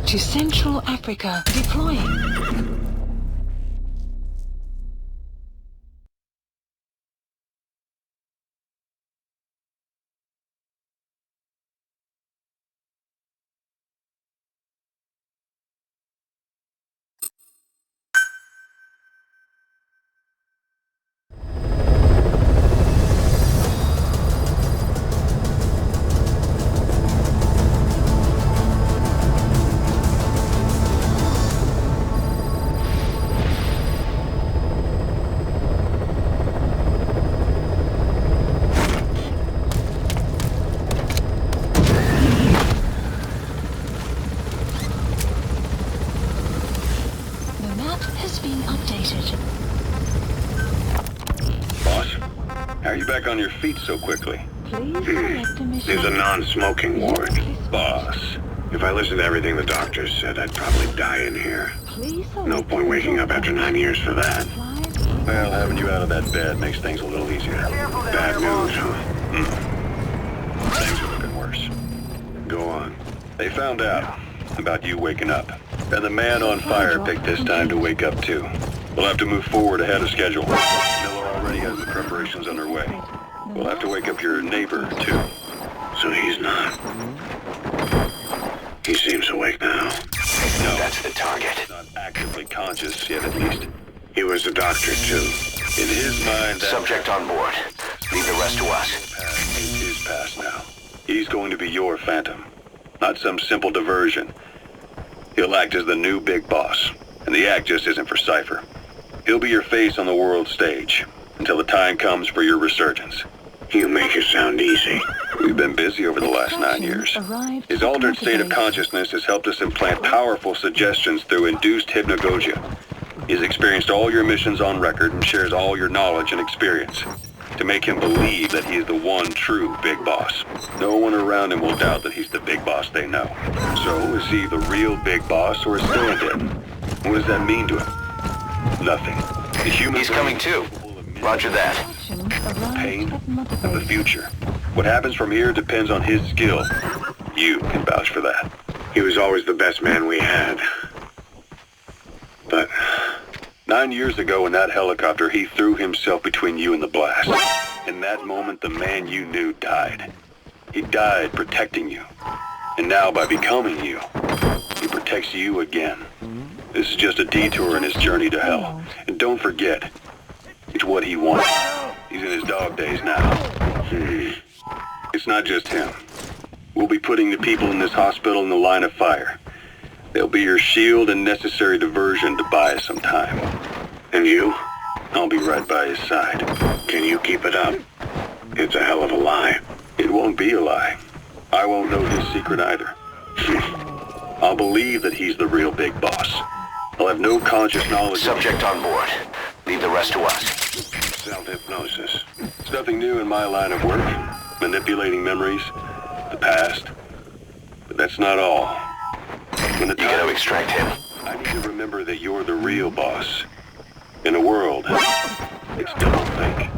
to Central Africa. Deploying. How are you back on your feet so quickly? There's a non-smoking ward. Boss. If I listened to everything the doctors said, I'd probably die in here. No point waking up after 9 years for that. Well, having you out of that bed makes things a little easier. Bad news, huh? Things are looking worse. Go on. They found out about you waking up. And the man on fire picked this time to wake up too. We'll have to move forward ahead of schedule. Miller already has the preparations underway. We'll have to wake up your neighbor too. So he's not. He seems awake now. No, That's the target. not actively conscious yet at least. He was a doctor, too. In his mind, that Subject on board. Leave the rest to us. past is his past now. He's going to be your phantom, not some simple diversion. He'll act as the new big boss, and the act just isn't for Cypher. He'll be your face on the world stage until the time comes for your resurgence. You make it sound easy. We've been busy over the last 9 years. His altered state of consciousness has helped us implant powerful suggestions through induced hypnagogia. He's experienced all your missions on record and shares all your knowledge and experience to make him believe that he is the one true big boss. No one around him will doubt that he's the big boss they know. So, is he the real big boss or a stand-in? What does that mean to him? Nothing. The human He's coming too. Roger that. Pain of the future. What happens from here depends on his skill. You can vouch for that. He was always the best man we had. But 9 years ago in that helicopter, he threw himself between you and the blast. In that moment, the man you knew died. He died protecting you. And now, by becoming you, he protects you again. This is just a detour in his journey to hell. And don't forget, it's what he wanted. He's in his dog days now. It's not just him. We'll be putting the people in this hospital in the line of fire. They'll be your shield and necessary diversion to buy us some time. and you? I'll be right by his side. Can you keep it up? It's a hell of a lie. It won't be a lie. I won't know his secret either. I'll believe that he's the real big boss. I'll have no conscious knowledge. Subject on board. Leave the rest to us. Self-hypnosis. It's nothing new in my line of work. Manipulating memories, the past. But that's not all. When the You gotta extract him. I need to remember that you're the real boss. In a world, it's doublethink.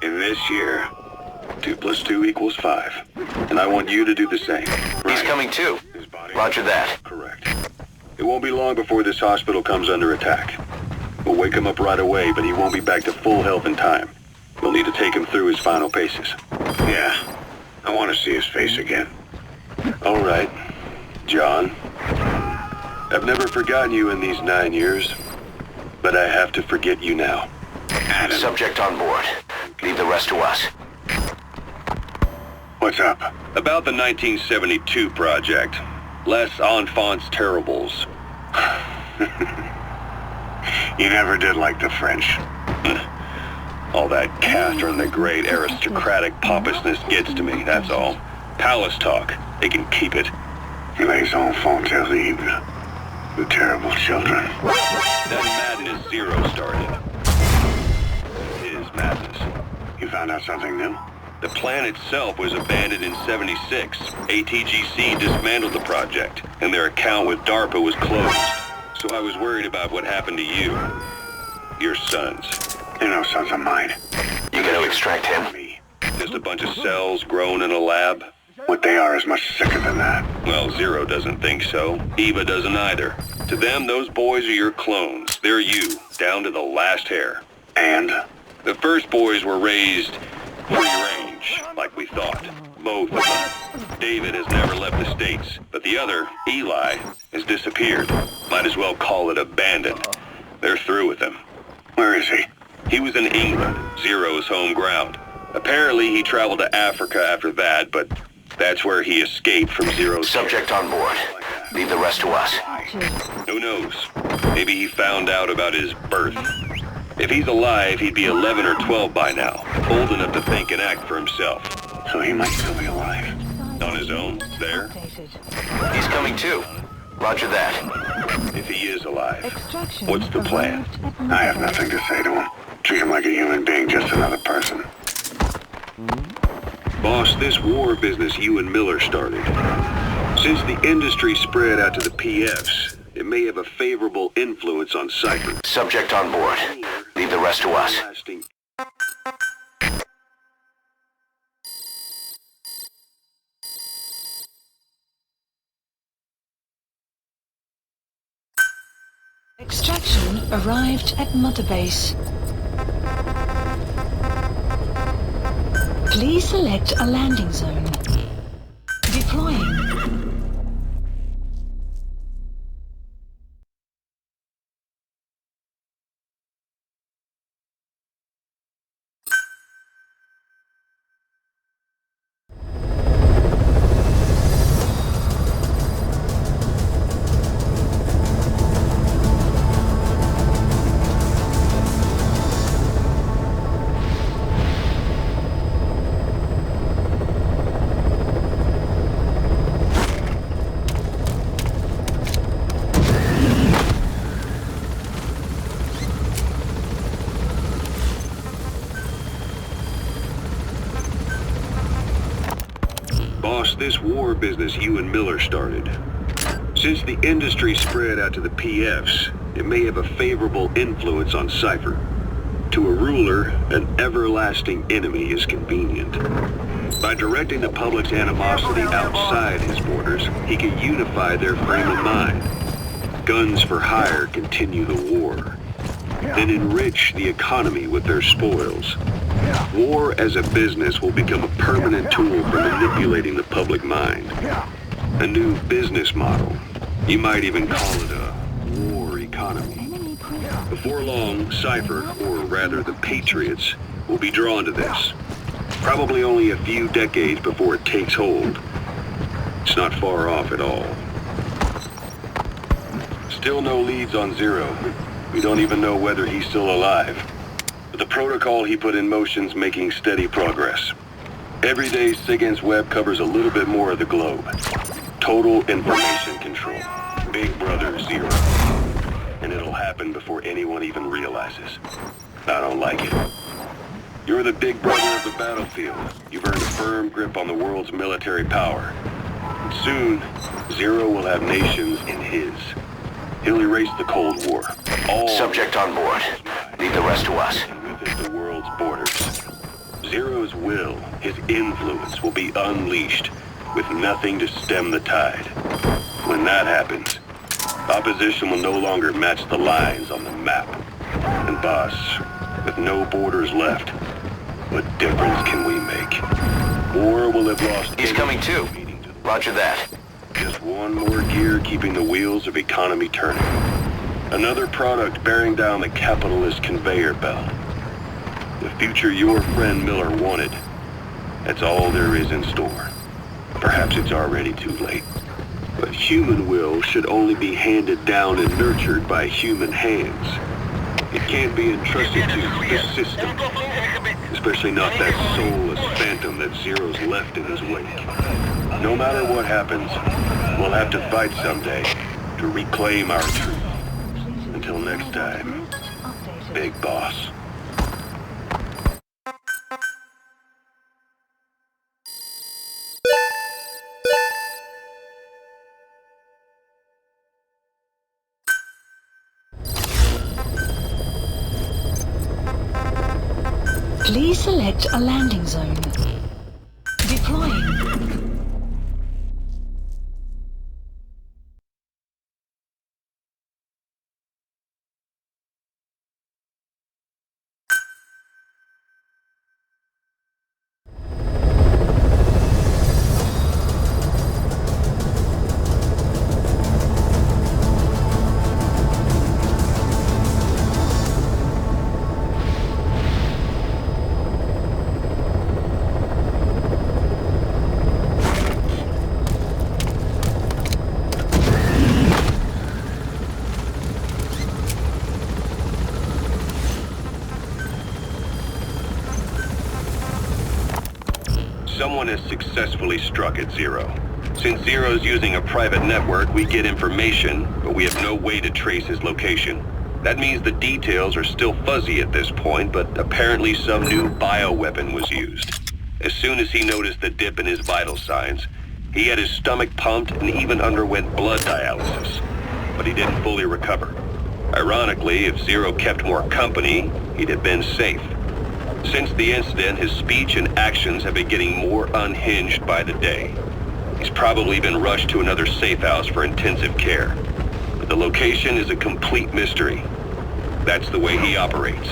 In this year, 2 + 2 = 5. And I want you to do the same. He's coming too. His body. Roger that. Correct. It won't be long before this hospital comes under attack. We'll wake him up right away, but he won't be back to full health in time. We'll need to take him through his final paces. Yeah. I want to see his face again. All right, John. I've never forgotten you in these 9 years, but I have to forget you now. Adam. Subject on board. Leave the rest to us. What's up? About the 1972 project. Les Enfants Terribles. You never did like the French. All that Catherine the Great aristocratic pompousness gets to me, that's all. Palace talk. They can keep it. Les enfants terribles. The terrible children. That madness Zero started. His madness. You found out something new? The plan itself was abandoned in '76. ATGC dismantled the project, and their account with DARPA was closed. So I was worried about what happened to you. Your sons. They're no sons of mine. You gotta extract him. Me. Just a bunch of cells grown in a lab. What they are is much sicker than that. Well, Zero doesn't think so. Eva doesn't either. To them, those boys are your clones. They're you, down to the last hair. And? The first boys were raised free range, like we thought. Both of them. David has never left the States, but the other, Eli, has disappeared. Might as well call it abandoned. They're through with him. Where is he? He was in England, Zero's home ground. Apparently he traveled to Africa after that, but that's where he escaped from Zero's... Subject on board. Leave the rest to us. Who knows? Maybe he found out about his birth. If he's alive, he'd be 11 or 12 by now, old enough to think and act for himself. So he might still be alive. On his own, there? He's coming too. Roger that. If he is alive, what's the plan? I have nothing to say to him. Treat him like a human being, just another person. Boss, this war business you and Miller started. Since the industry spread out to the PFs, it may have a favorable influence on Cypher. Subject on board. Leave the rest to us. Extraction arrived at Mother Base. Please select a landing zone. Deploying. Boss, this war business you and Miller started. Since the industry spread out to the PFs, it may have a favorable influence on Cypher. To a ruler, an everlasting enemy is convenient. By directing the public's animosity outside his borders, he can unify their frame of mind. Guns for hire continue the war, then enrich the economy with their spoils. War as a business will become a permanent tool for manipulating the public mind. A new business model. You might even call it a war economy. Before long, Cypher, or rather the Patriots, will be drawn to this. Probably only a few decades before it takes hold. It's not far off at all. Still no leads on Zero. We don't even know whether he's still alive. But the protocol he put in motion's making steady progress. Every day, SIGINT's web covers a little bit more of the globe. Total information control. Big Brother Zero. And it'll happen before anyone even realizes. I don't like it. You're the big brother of the battlefield. You've earned a firm grip on the world's military power. And soon, Zero will have nations in his. He'll erase the Cold War. All Subject on board. Leave the rest to us. and with it the world's borders. Zero's will, his influence, will be unleashed with nothing to stem the tide. When that happens, opposition will no longer match the lines on the map. And boss, with no borders left, what difference can we make? War will have lost... He's coming too. Roger that. Just one more gear keeping the wheels of economy turning. Another product bearing down the capitalist conveyor belt. The future your friend Miller wanted. That's all there is in store. Perhaps it's already too late. But human will should only be handed down and nurtured by human hands. It can't be entrusted to the system. Especially not that soulless phantom that Zero's left in his wake. No matter what happens, we'll have to fight someday to reclaim our truth. Until next time, Big Boss. Please select a landing zone. Deploying. Someone has successfully struck at Zero. Since Zero's using a private network, we get information, but we have no way to trace his location. That means the details are still fuzzy at this point, but apparently some new bioweapon was used. As soon as he noticed the dip in his vital signs, he had his stomach pumped and even underwent blood dialysis. But he didn't fully recover. Ironically, if Zero kept more company, he'd have been safe. Since the incident, his speech and actions have been getting more unhinged by the day. He's probably been rushed to another safe house for intensive care. But the location is a complete mystery. That's the way he operates.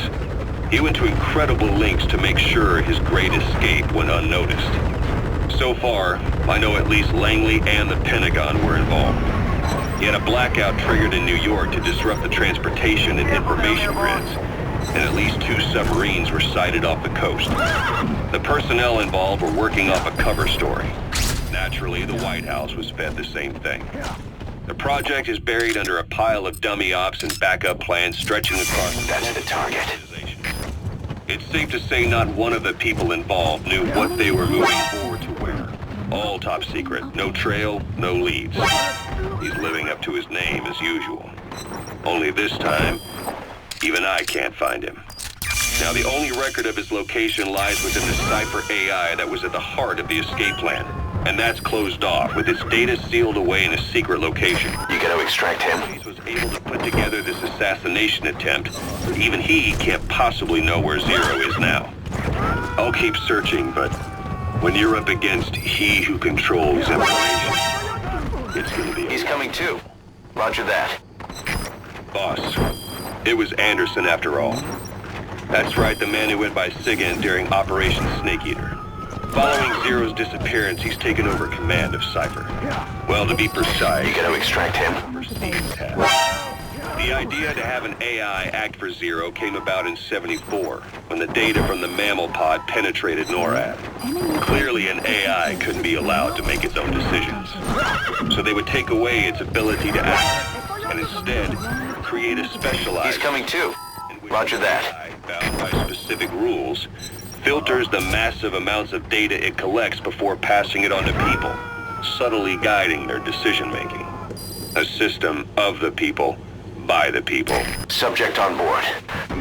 He went to incredible lengths to make sure his great escape went unnoticed. So far, I know at least Langley and the Pentagon were involved. He had a blackout triggered in New York to disrupt the transportation and information grids, and at least 2 submarines were sighted off the coast. The personnel involved were working off a cover story. Naturally, the White House was fed the same thing. The project is buried under a pile of dummy ops and backup plans stretching across... That's the target. It's safe to say not one of the people involved knew what they were moving forward to where. All top secret, no trail, no leads. He's living up to his name as usual. Only this time, even I can't find him. Now the only record of his location lies within the Cypher AI that was at the heart of the escape plan. And that's closed off, with its data sealed away in a secret location. You gotta extract him. He was able to put together this assassination attempt, but even he can't possibly know where Zero is now. I'll keep searching, but when you're up against he who controls information, it's gonna be... He's coming too. Roger that. Boss, it was Anderson after all. That's right, the man who went by Sigan during Operation Snake Eater. Following Zero's disappearance, he's taken over command of Cypher. Well, to be precise... You gotta extract him. The idea to have an AI act for Zero came about in '74, when the data from the mammal pod penetrated NORAD. Clearly an AI couldn't be allowed to make its own decisions. So they would take away its ability to act, and instead create a specialized... He's coming too. Roger that. Bound by specific rules, filters the massive amounts of data it collects before passing it on to people, subtly guiding their decision-making. A system of the people, by the people. Subject on board.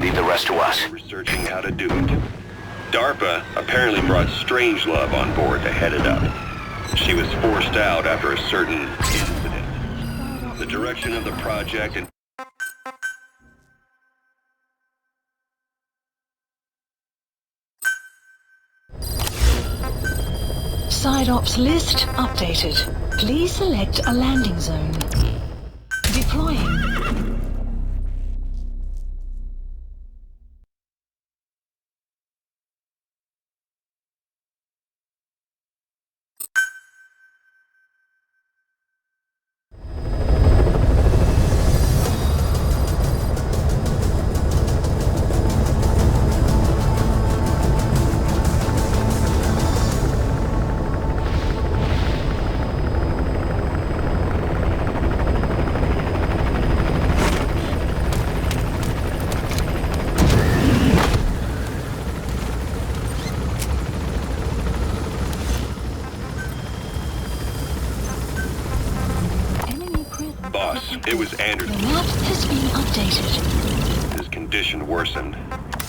Leave the rest to us. Researching how to do it. DARPA apparently brought Strangelove on board to head it up. She was forced out after a certain incident. The direction of the project and... Side ops list updated. Please select a landing zone. Deploying. It was Anderson. The map has been updated. His condition worsened.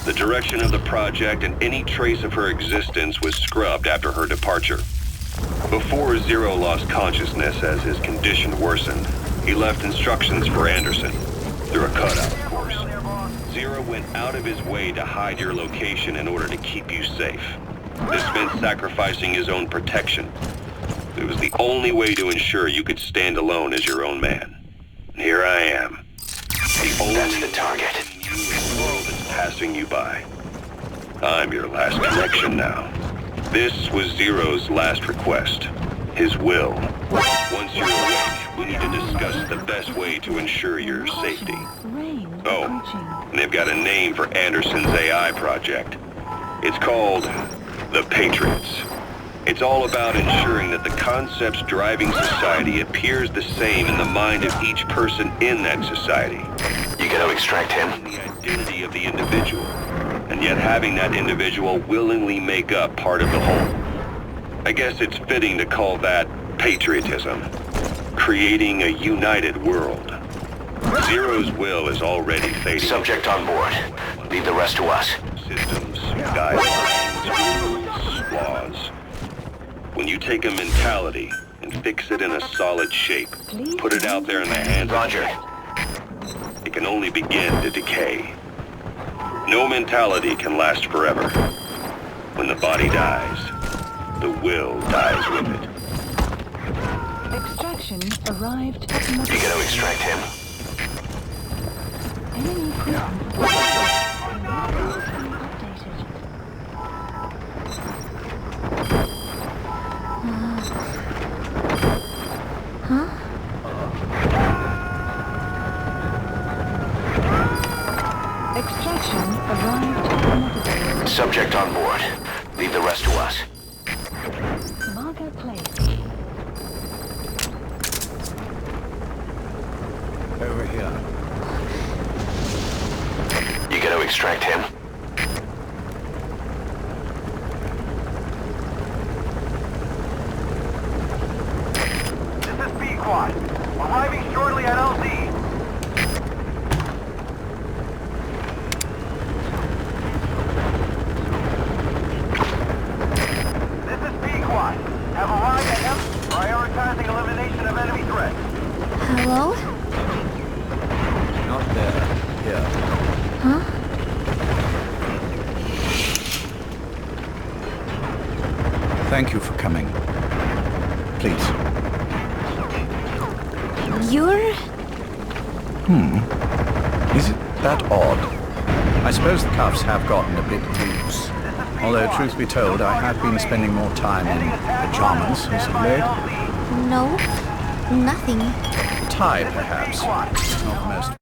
The direction of the project and any trace of her existence was scrubbed after her departure. Before Zero lost consciousness as his condition worsened, he left instructions for Anderson. Through a cutout, of course. Zero went out of his way to hide your location in order to keep you safe. This meant sacrificing his own protection. It was the only way to ensure you could stand alone as your own man. Here I am. The only That's the target. world that's passing you by. I'm your last connection now. This was Zero's last request. His will. Once you're awake, we need to discuss the best way to ensure your safety. Oh, and they've got a name for Anderson's AI project. It's called the Patriots. It's all about ensuring that the concepts driving society appears the same in the mind of each person in that society. You gotta extract him. The identity of the individual, and yet having that individual willingly make up part of the whole. I guess it's fitting to call that patriotism. Creating a united world. Zero's will is already fading. Subject on board. Leave the rest to us. Systems, guidelines, rules, laws. When you take a mentality and fix it in a solid shape, put it out there in the hands Roger. of it can only begin to decay. No mentality can last forever. When the body dies, the will dies with it. Extraction arrived at You gonna extract him? enemy updated. Extraction arrived at another. Subject on board. Leave the rest to us. Marker placed. Over here. You gonna extract him? This is B-Quad. Arriving shortly at LZ. This is B-Quad. Have arrived at M. Prioritizing elimination of enemy threats. Hello? Not there. Here. Huh? Thank you for coming. Please. You're... Is it that odd? I suppose the cuffs have gotten a bit loose. Although, truth be told, I have been spending more time in pajamas as of late. No, nothing. Tie, perhaps. Not the most